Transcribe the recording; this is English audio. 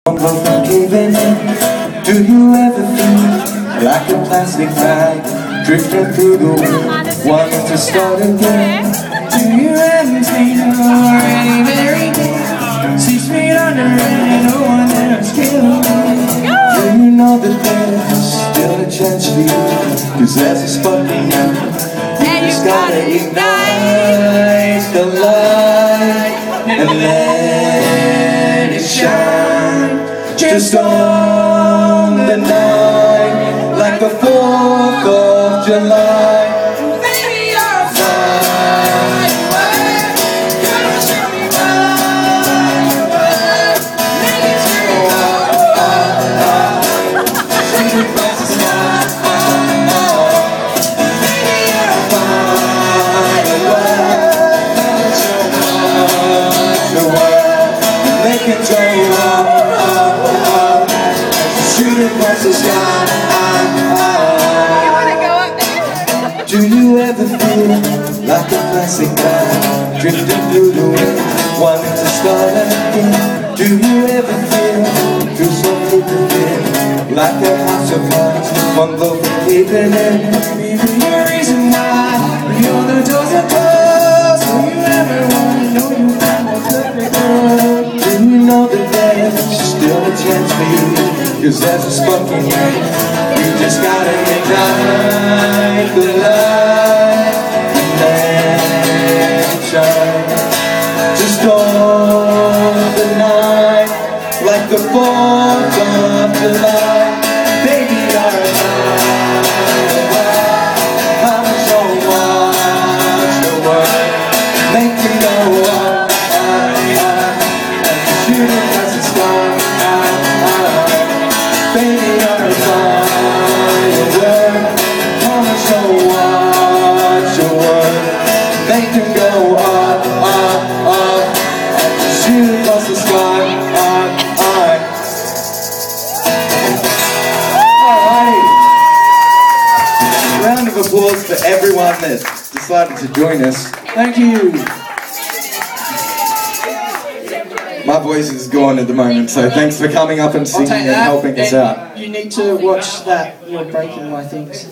Giving in. Do you ever feel like a plastic bag drifting through the wind, wanting to start again? Do you ever feel already very dead? 6 feet under and no one else can hold me? Do you know that there's still a chance for you? 'Cause there's a spark in you. You just gotta ignite the light and let it shine. Just on the night, like the 4th of July. Baby, you're a firework. Gonna show me firework. Make it scream, oh, oh, oh. Shoot across the sky, oh, oh. Baby, you're a firework. Gonna show the world. Make it go, oh, oh. Shoot across the sky. You wanna go up there? Do you ever feel like a plastic bag drifting through the wind, wanting to start again? Do you ever feel so thin, like a house of cards, one blow from keeping in? Maybe the reason why all the doors are closed. Do you ever wanna know you found the perfect girl? Do you know that there's still a chance for you? 'Cause there's a spark in you. You just gotta ignite the light and let it shine. Just on the night, like the 4th of July. Baby, you're a firework. I'ma so watch the world. Make it go up, shoot across the sky. Baby, you're a firework. Wanna show watch your work. Make them go up, up, up. Shoot across the sky, up, up. Alright. Round of applause for everyone that decided to join us. Thank you. My voice is gone at the moment, so thanks for coming up and singing and helping us out. You need to watch that. You're breaking my things.